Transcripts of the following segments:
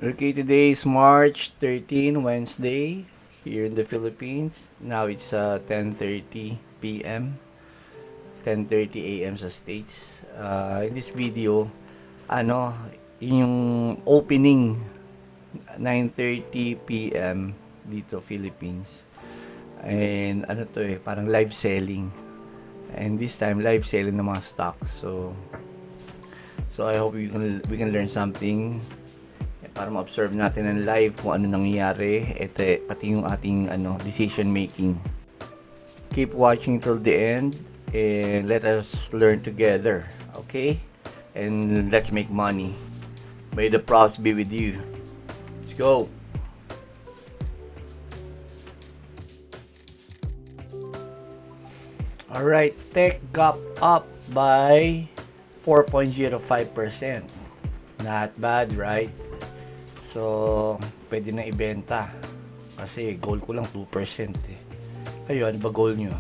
Okay, today is March 13, Wednesday, here in the Philippines. Now it's 10:30 p.m., 10:30 a.m. sa States. In this video, ano, yung opening 9:30 p.m. dito Philippines. And ano to parang live selling. And this time live selling ng mga stocks. So I hope we can learn something para ma-observe natin ng live kung ano nangyayari, pati yung ating decision making. Keep watching till the end and let us learn together, okay? And let's make money. May the pros be with you. Let's go. Alright, tech gap up by 4.05%. Not bad, right? So, pwede na ibenta. Kasi goal ko lang 2% eh. Kayo, ano ba goal nyo?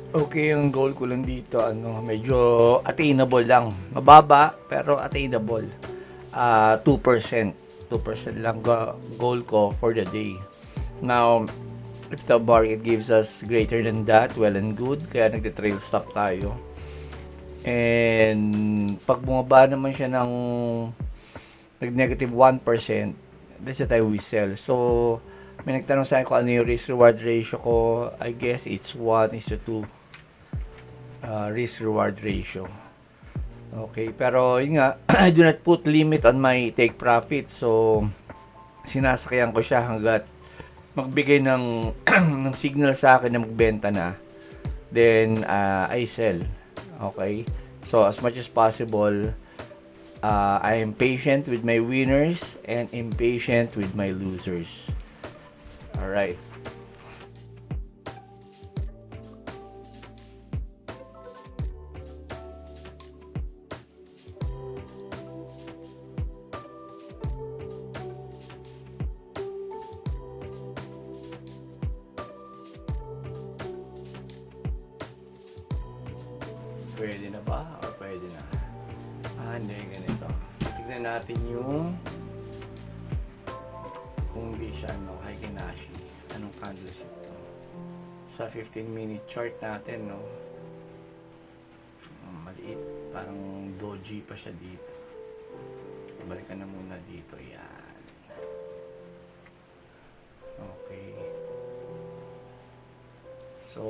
Okay, yung goal ko lang dito, medyo attainable lang. Mababa, pero attainable. 2%. 2% lang goal ko for the day. Now, if the market gives us greater than that, well and good. Kaya nagte-trail stop tayo. And pag bumaba naman siya ng nag-negative 1%, that's the time we sell. So, may nagtanong sa akin kung ano yung risk-reward ratio ko. I guess it's 1:2 risk-reward ratio. Okay, pero yun nga, I do not put limit on my take profit. So, sinasakyan ko siya hanggat magbigay ng, ng signal sa akin na magbenta na. Then, I sell. Okay? So, as much as possible, I am patient with my winners and impatient with my losers. Alright. Pwede na ba? O pwede na? Hindi, ganito. Tignan natin yung kung hindi siya Heikin-Ashi. Anong candlestick to? Sa 15-minute chart natin, no? Maliit. Parang doji pa siya dito. Balikan na muna dito. Yan. Okay. So,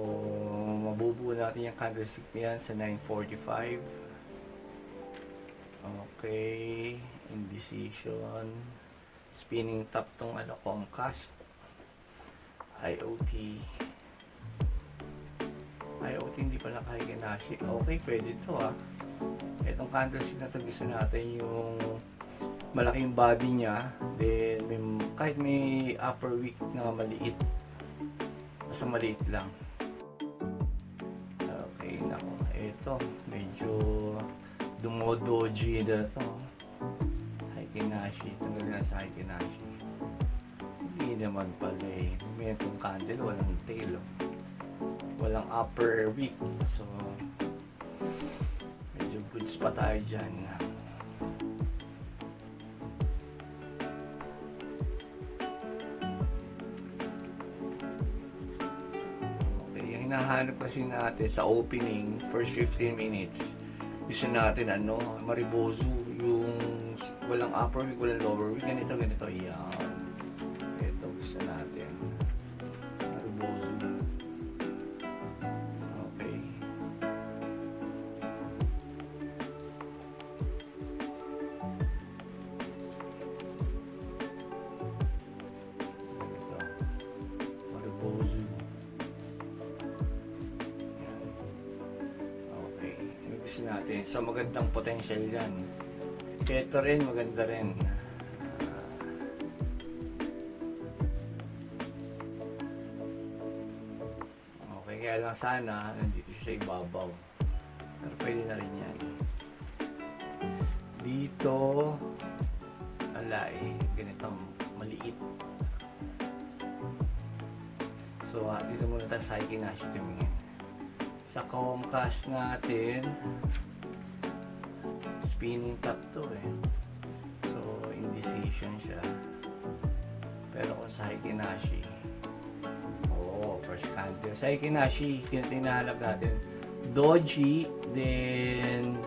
mabubuo natin yung candlestick niyan sa 9:45. Okay. Indecision. Spinning top tong Comcast. IoT. IoT hindi pala Heikin-Ashi. Okay, pwede to Itong candlestick na to gusto natin yung malaking body niya. Then, kahit may upper wick na maliit. Basta maliit lang. Okay, nako. Ito, medyo dumodoji na to. Heikin-Ashi. Tanggal na sa Heikin-Ashi. Hindi naman pala May itong candle, walang tail. Walang upper wick. So, medyo goods pa tayo dyan. Okay, yung hinahanap kasi natin sa opening, first 15 minutes, gusto natin maribozu, yung walang upper wick, walang lower wick, ganito, yan. Ito gusto natin. Maribozu. Okay. Ganito. Maribozu. Yan. Okay. Ano gusto natin? So, magandang potential yan. Ito rin, maganda rin. Okay, kaya lang sana nandito siya ibabaw. Pero pwede na rin yan. Dito, ganito, maliit. So, dito muna tayo sa Hikinashi tumingin. Sa Comcast natin, spinning top to eh. So, indecision siya. Pero kung sa Hikinashi, first candle. Sa Hikinashi, tinahanap natin doji, then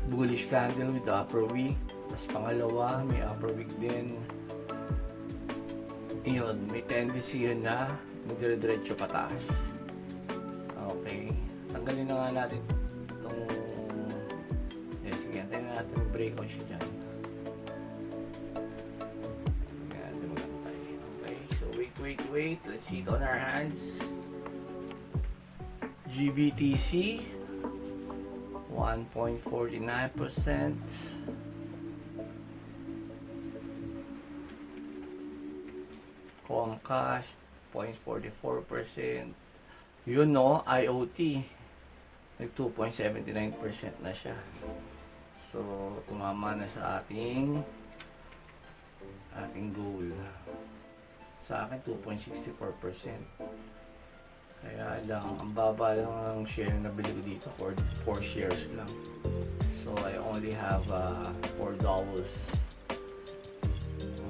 bullish candle with the upper wick. Tapos pangalawa, may upper wick din. Yun, may tendency yun na magdire-diretso pataas. Okay. Tanggalin na nga natin itong sige, antayin na natin breakout siya dyan. Okay, so wait. Let's see it on our hands. GBTC 1.49%. Comcast 0.44%. Yun no, IoT nag 2.79% na siya. So tumama na sa ating goal. Sa akin 2.64%. Kaya lang, ang baba lang ang share na nabili ko dito, 4 shares lang. So I only have $4.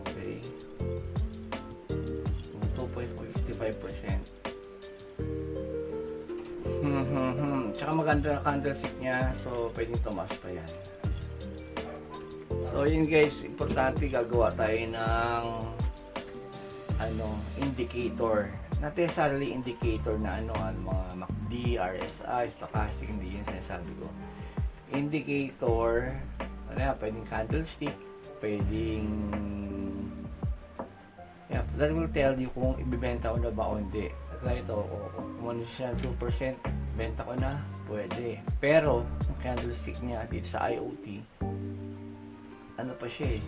Okay. 2.55%. Tsaka maganda ang candlestick niya, so pwedeng tumaas pa yan. So yun guys, importante gagawa tayo ng indicator. Not necessarily indicator na mga MACD, RSI, stochastic, hindi yun sinasabi ko. Indicator, pwedeng candlestick, pwedeng that will tell you kung ibibenta ko na ba o hindi. Kaya ito, kung siya 2%, benta ko na, pwede. Pero, ang candlestick niya dito sa IoT, ano pa siya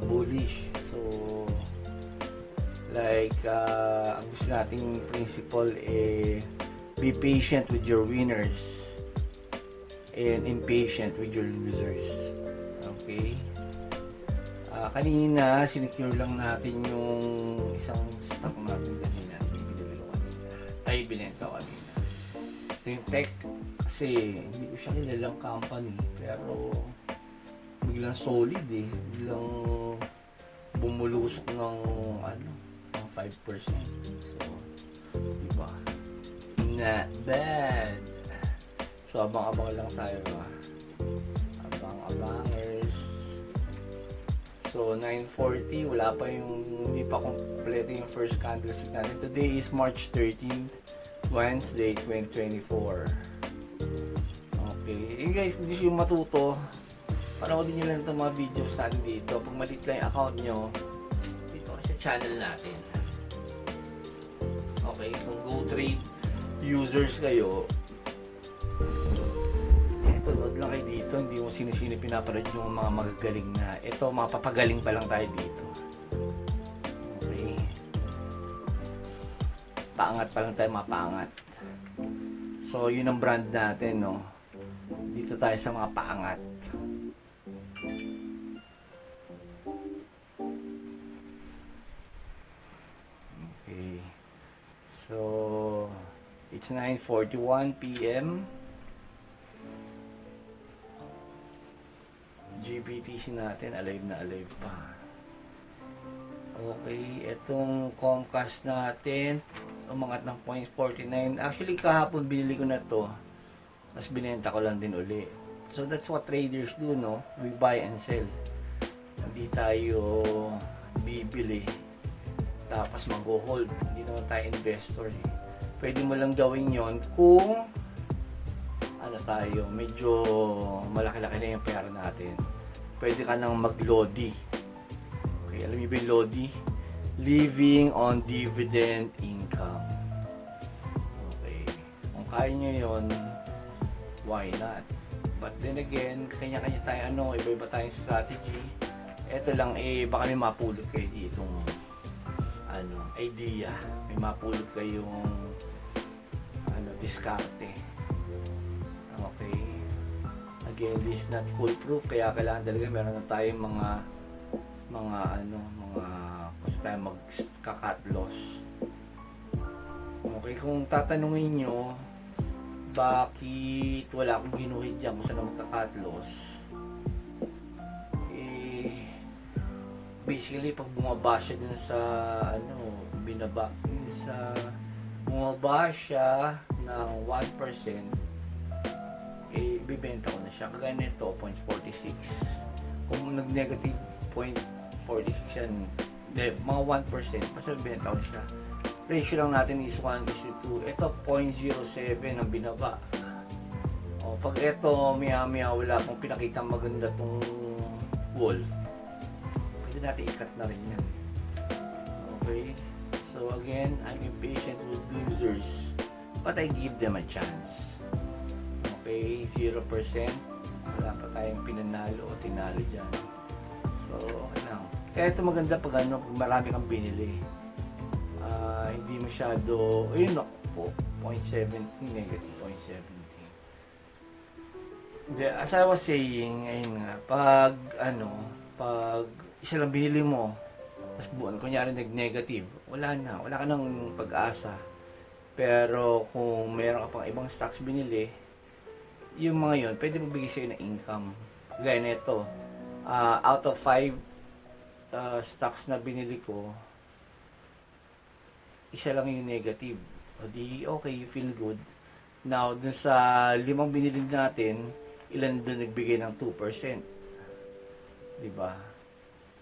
bullish. So, like, ang gusto nating principle be patient with your winners and impatient with your losers. Okay? Kanina, sinecure lang natin yung isang stock natin kanina. Binenta ko kanina. Ito yung tech. Kasi, hindi ko siya kilalang company. Pero, biglang solid eh. Biglang bumulusok ng 5%. So, diba? Not bad. So, abang-abang lang tayo ba? Abang-abangers. So, 9:40, wala pa hindi pa kompleto yung first candlestick natin. Today is March 13th, Wednesday, 2024. Okay. Guys, kung gusto yung matuto, panoodin nyo lang itong mga videos natin dito. Pag malit lang yung account nyo, dito sa channel natin. Okay, kung GoTrade users kayo, tunod lang kayo dito, hindi mo sino-sino pinaparad yung mga magagaling na. Ito, mapapagaling pa lang tayo dito. Okay. Paangat pa lang tayo, mapaangat. So, yun ang brand natin, no? Dito tayo sa mga paangat. Okay. So, it's 9:41 p.m. GBTC natin, alive na alive pa. Okay, itong Comcast natin, umangat ng 0.49. Actually, kahapon binili ko na to. Tapos binenta ko lang din uli. So, that's what traders do, no? We buy and sell. Hindi tayo bibili. Tapos mag-hold. Hindi naman tayo investor. Eh. Pwede mo lang gawin yon kung medyo malaki-laki na yung pera natin. Pwede ka nang mag-LODI. Okay, alam niyo ba yung LODI? Living on dividend income. Okay. Kung kaya nyo yun, why not? But then again, kanya-kanya tayo iba-iba tayong strategy. Ito lang baka may mapulot kayo ditong idea. May mapulot kayong diskarte. Okay. Again, this is not foolproof, kaya kailangan talaga meron na tayong mga gusto tayong magka-cut loss. Okay, kung tatanungin nyo, bakit wala akong ginuhit dyan kung saan na magka-cut loss, basically pag bumaba siya dun sa bumaba siya ng 1%, bibenta ko na siya. Kagaya nito, 0.46. Kung nag-negative 0.46 yan, mga 1%, basta bibenta ko siya. Ratio lang natin is 1:2. Ito, 0.07 ang binaba. O, pag ito, maya-maya wala pong pinakita maganda tong wolf, pwede natin ikat na rin yan. Okay? So again, I'm impatient with losers, but I give them a chance. Okay, 0%. Wala pa tayong pinanalo o tinalo dyan. So, ano. Kaya ito maganda pag marami kang binili. Hindi masyado, ayun ako po, 0.17, negative 0.17. As I was saying, ayun nga, pag isa lang binili mo, tapos buwan, kunyari nag-negative, wala ka ng pag-asa. Pero kung meron ka pang ibang stocks binili, yung mga yun, pwede magbigay sa'yo ng income. Gaya nito, out of 5 stocks na binili ko, isa lang yung negative. O di, okay, you feel good. Now, dun sa 5 binili natin, ilan dun nagbigay ng 2%? Diba?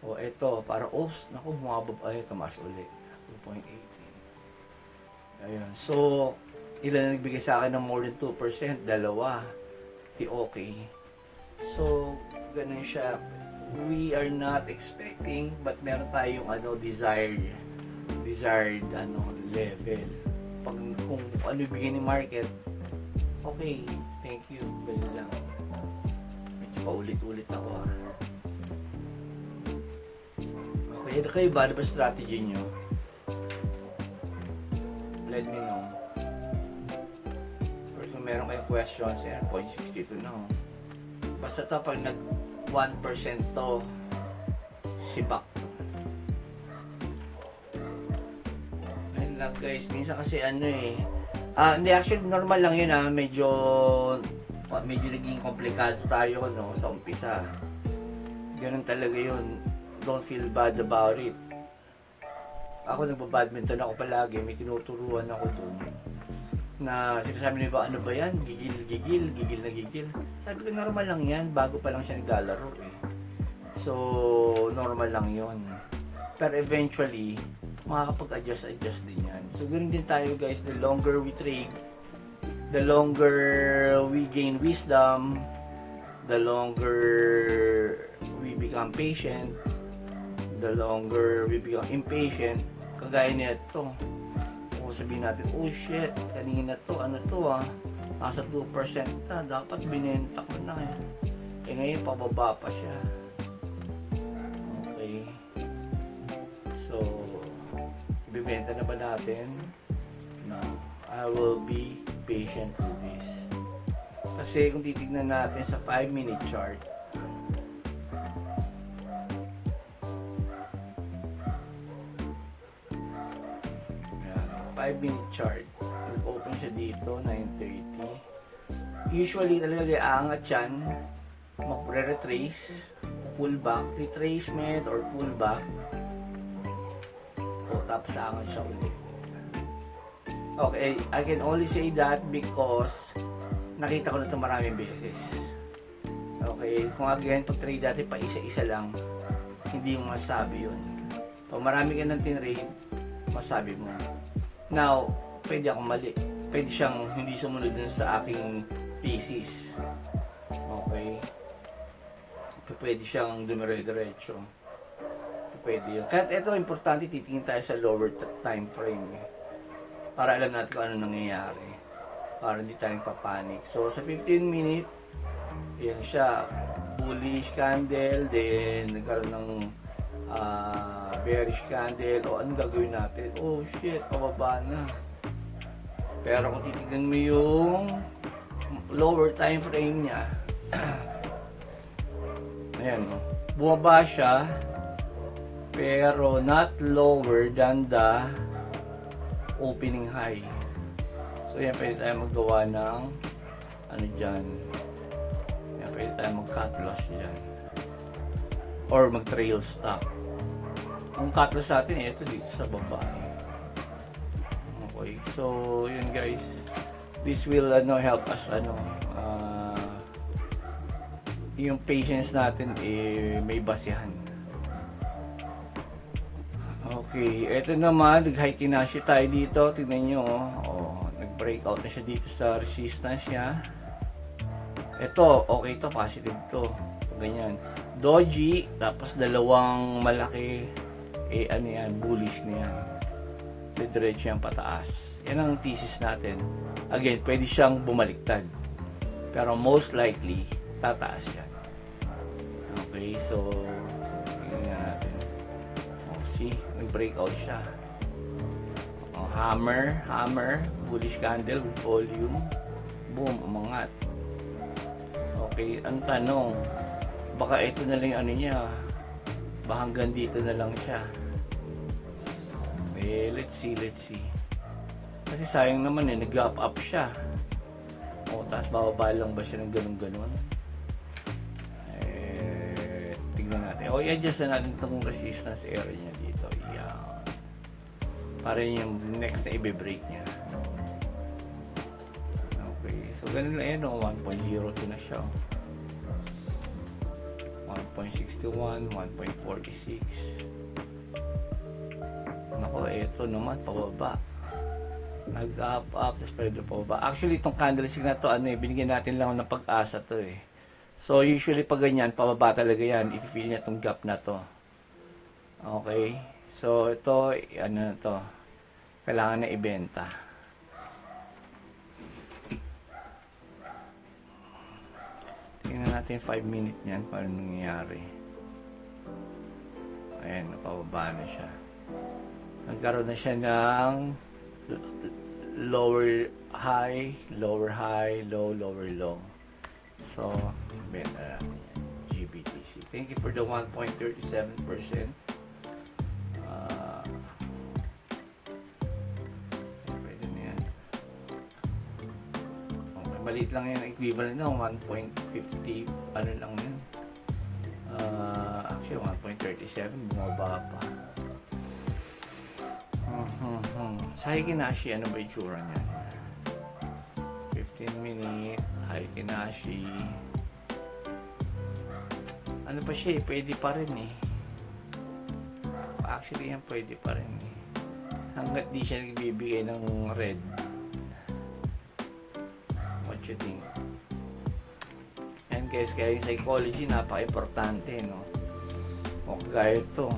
O eto, para, naku, bumababa, tumaas ulit. 2.18. Ayun. So, ilan nagbigay sa akin ng more than 2%? 2. Di okay. So, ganun siya. We are not expecting, but meron tayong desired level. Kung ano ibigay ni market, okay, thank you, ganun lang. Medyo paulit-ulit ako Okay, kayo ba? Ano ba strategy nyo? Let me know. Or kung meron kayong questions, 0.62 na Basta to, pag nag 1% to, sibak. Ayun lang guys, minsan kasi hindi, actually normal lang yun medyo naging komplikado tayo sa umpisa. Ganun talaga yun. Don't feel bad about it. Ako nagbabadminton ako palagi, may tinuturuan ako dun na sinasabi nila, ano ba yan? Gigil na gigil. Sabi ko, normal lang yan, bago pa lang siya naglalaro So, normal lang yon. Pero eventually, makakapag-adjust din yan. So, ganun din tayo guys, the longer we trade, the longer we gain wisdom, the longer we become patient, the longer we become impatient. Kagaya nito, kung sabihin natin, oh shit, kanina nasa 2% na, dapat binenta ko na ngayon pababa pa siya. Okay, so ibibenta na ba natin? No, I will be patient with this. Kasi kung titignan natin sa 5-minute chart, 5-minute chart, open siya dito, 9:30. Usually talaga aangat yan, magre-retrace, pullback, retracement or pullback, tapos aangat siya ulit. Okay, I can only say that because nakita ko na ito maraming beses. Okay, kung again, pag trade dati pa isa-isa lang, hindi mo masabi yun. Pag marami ka ng tinrade, masabi mo. Now, pwede akong mali. Pwede siyang hindi sumunod dun sa aking thesis. Okay? Pwede siyang dumire-diretso. Pwede yun. Kaya ito, importante, titingin tayo sa lower time frame. Para alam natin kung ano nangyayari. Para hindi tayo papanik. So, sa 15-minute, yan siya. Bullish candle, then nagkaroon ng bearish candle. O ano gagawin natin? Oh shit, pababa na. Pero kung titignan mo yung lower time frame niya, ayan, bumaba siya, pero not lower than the opening high. So yan, pwede tayo maggawa ng ano dyan. Yan, pwede tayo mag-cut loss dyan. Or mag-trail stop. Ang cut loss natin, ito dito sa baba. Okay, so yun guys. This will help us yung patience natin may basihan. Okay, eto naman, nag-high Kinashi tayo dito. Tignan nyo, nag-breakout na siya dito sa resistance niya. Ito, okay to, positive to. Ganyan. Doji, tapos dalawang malaki, bullish na yan. Diretso yan pataas. Yan ang thesis natin. Again, pwede siyang bumaliktad. Pero most likely, tataas yan. Okay, so, tingnan natin. See, nag-breakout siya. Hammer, bullish candle with volume. Boom, umangat. Okay, ang tanong, baka ito na lang niya. Baka hanggang dito na lang siya. Let's see. Kasi sayang naman nag-gap up siya. Tapos bababa lang ba siya ng ganun-ganun? Tignan natin. I-adjust na natin itong resistance area niya dito. Yan. Para yung next na i-break niya. Okay. So, ganun lang yan. 1.02 na siya. 1.61, 1.46. Nako, ito naman, pababa. Nag-up, tapos pwede pababa. Actually, itong candlestick na to, binigyan natin lang ng pag-asa to eh. So, usually pag ganyan, pababa talaga yan. I-feel niya itong gap na to. Okay. So, ito, kailangan na ibenta. Tingnan natin 5 minutes niyan kung ano nangyayari. Ayan, napababa na siya. Nagkaroon na siya ng lower high, low, lower low. So, benta natin yan. GBTC. Thank you for the 1.37%. Pwede na yan. Okay, maliit lang yan. Equivalent ng 1.50. Ano lang yun? Actually, 1.37. Bumaba pa. Sa Kinashi, ano ba itsura niya? 15 minute, High Kinashi. Ano pa siya eh, pwede pa rin eh. Actually, yan pwede pa rin eh. Hanggat di siya nagbibigay ng red. What you think? And guys, kaya yung psychology, napaka-importante, no? O kaya ito.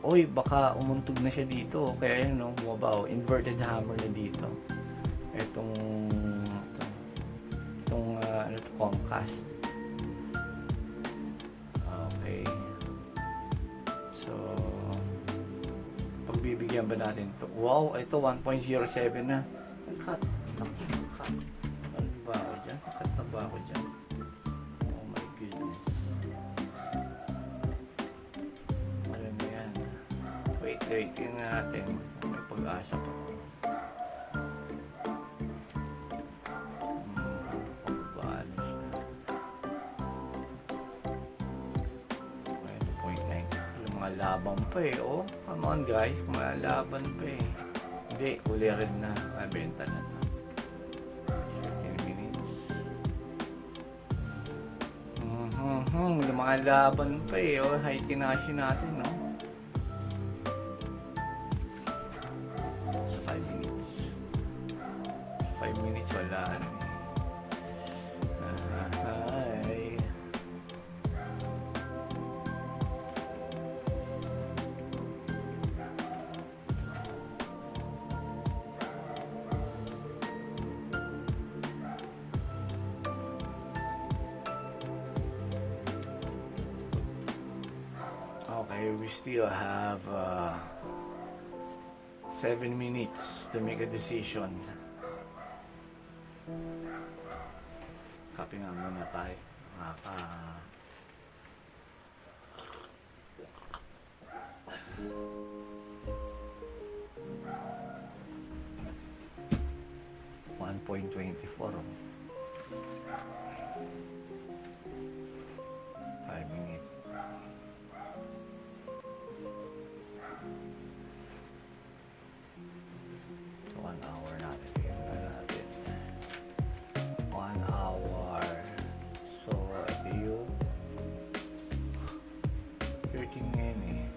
Oy, baka umuntog na siya dito. Kaya yun, no, bumaba. Inverted hammer na dito. Itong Comcast. Okay. So, pagbibigyan ba natin ito? Wow, ito 1.07 na. Cut. Ano ba ako dyan? Cut na ba ako dyan? Oh my goodness. Wait, tingnan natin. May pag-asa pa. Pagbaan siya. 0.9. Yung mga laban pa eh. Oh, come on guys. Mga laban pa eh. Hindi, uli red na. Mabenta na to. 15 minutes. Yung mga laban pa eh. Oh, high Kinashi natin, no? 5 minutes wala na eh. Hi. Okay, we still have 7 minutes to make a decision. Kape nga muna tayo. 1.24. 5 minutes. So 1 hour natin. Tingnan natin. 1 hour. So ito yung 13 ngayon eh.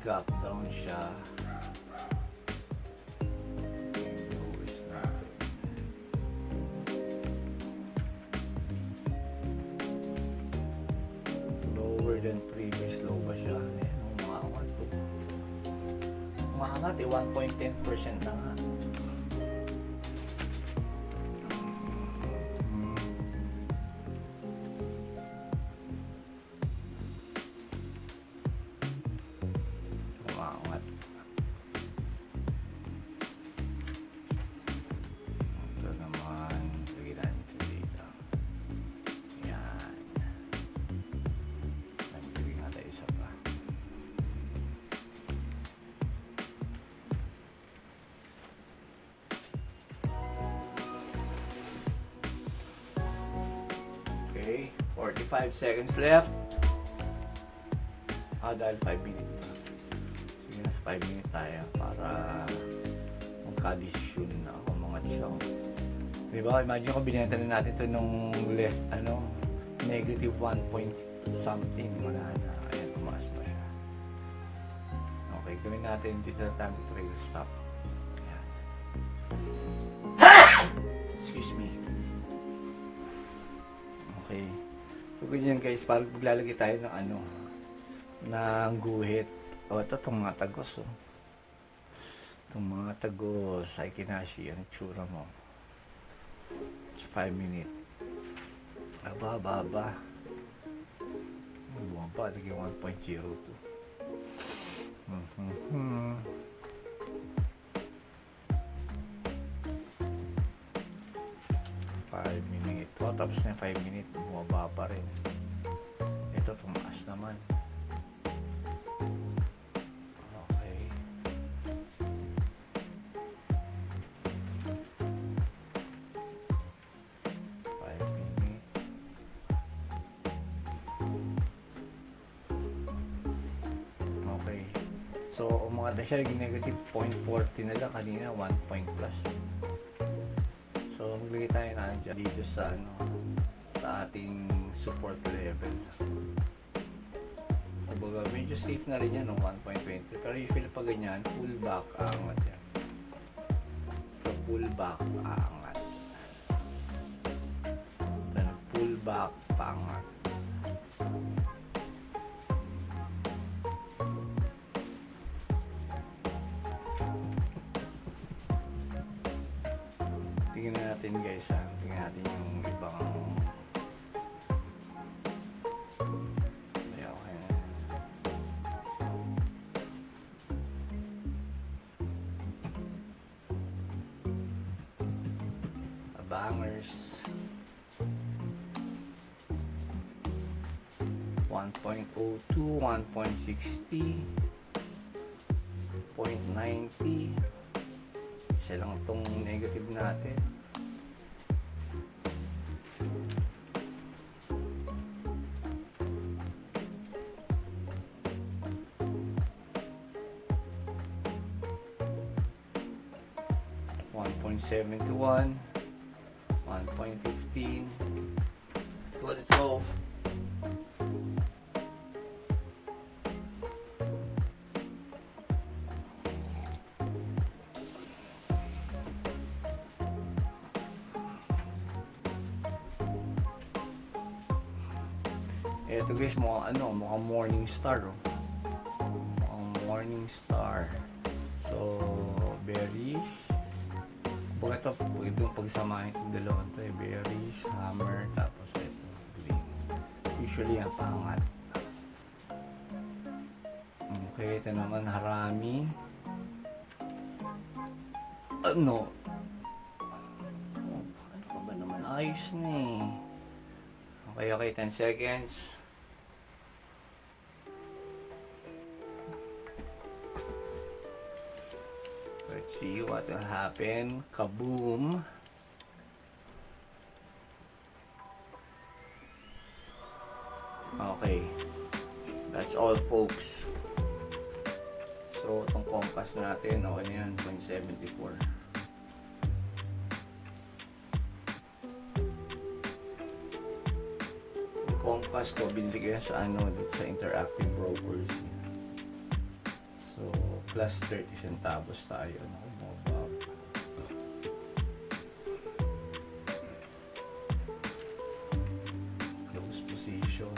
Gap down siya. Lowest natin. Lower than previous low ba siya? Umangat to. Umangat eh, 1.10% na nga. Umangat. Ito naman, lagyan natin ito dito. Yan. Nagbigay nga tayo isa pa. Okay, 45 seconds left. Dahil 5 minutes pa. Sige, nasa 5 minutes tayo para magka-decision na kung mga siya. Diba, imagine kung binenta na natin ito nung less, negative 1 point something. Wala na. Ayan, tumaas pa siya. Okay, gawin natin dito na time to trade stop. Ayan. Excuse me. Okay. So, ganyan guys, parang maglalagay tayo ng ng guhit. Ito, itong mga tagos, Itong mga tagos, ay kinashi, ang tsura mo. 5 minutes. Baba. Bumaba, naging 1.02. 5 minutes. Tapos na 5 minutes, bumaba pa rin. Ito, tumaas naman. So, umangat na siya, naging negative 0.40 na lang kanina, 1 point plus. So, maglagay tayo na dyan dito sa sa ating support level. Kumbaga, medyo safe na rin yan, 1.20. Pero usually pag ganyan, pullback, aangat yan. So, pullback, aangat. So, pullback, paangat. Tingnan natin guys, tingnan natin yung ibang okay na. Bangers 1.02, 1.60, 0.90. Siya lang itong negative natin. .71, 1.15. Let's go. Ito guys, mukhang morning star, mukhang morning star. So, bearish. Pag itong pagsamahin itong dalawang ito, bearish, hammer, tapos ito, green. Usually, ang pangat. Okay, ito naman Harami. Ano? Oh, ano pa ba naman? Ayos na eh. Okay, 10 seconds. Let's see what will happen. Kaboom! Okay. That's all, folks. So, itong compass natin, okay na yan, 0.74. Yung compass ko, binili ko yan sa dito sa Interactive Brokers. So, plus 30 centavos tayo. Close position.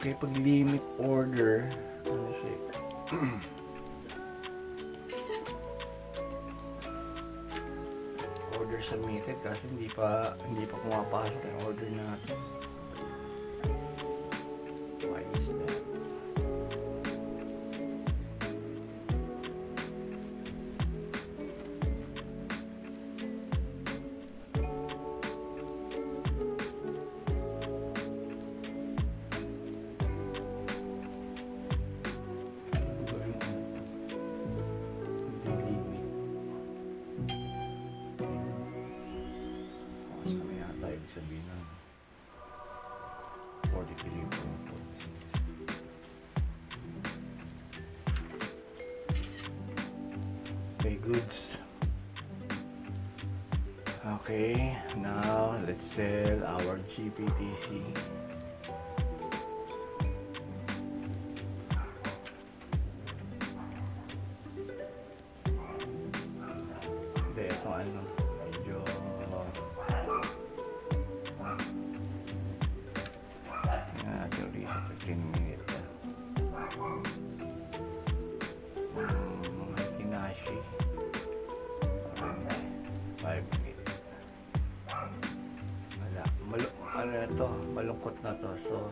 Okay, pag limit order, ano siya? Order submitted kasi hindi pa pumapasok yung order natin. Why is that? Sabihin na 43.46. Okay, goods. Okay, now let's sell our GBTC. Hindi, ito medyo natin reset 15 minutes Kinashi 5 minutes. Wala, malungkot na to, so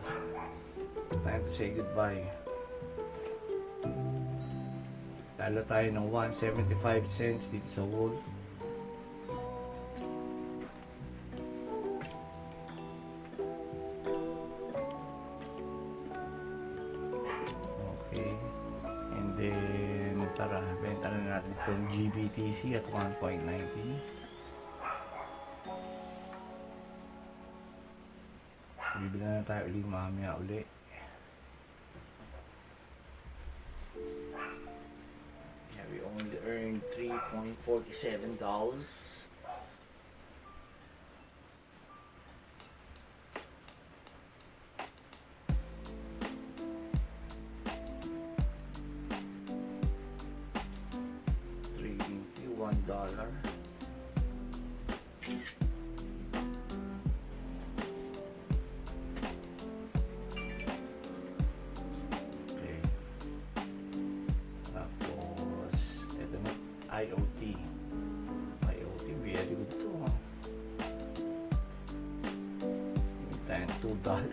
time to say goodbye. Talo tayo ng 1.75 cents dito sa Wolf. Then, tara, benta na natin itong GBTC at 1.90. Bibili na tayo ulit mamaya ulit. Yeah, we only earned $3.47. $1. Okay. Tapos, ito na, IoT. IoT, very good to. Hindi tayo $2.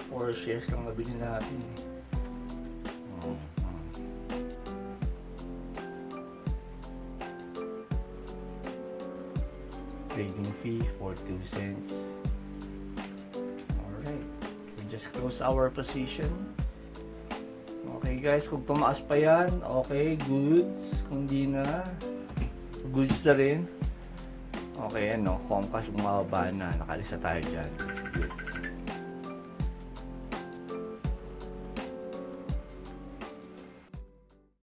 4 shares lang nabili natin. Trading fee 42 cents. Alright, we just close our position. Okay guys, kung tumaas pa yan, okay, goods. Kung di na, goods na rin. Okay, Comcast bumababa na, nakalisa tayo dyan. It's good.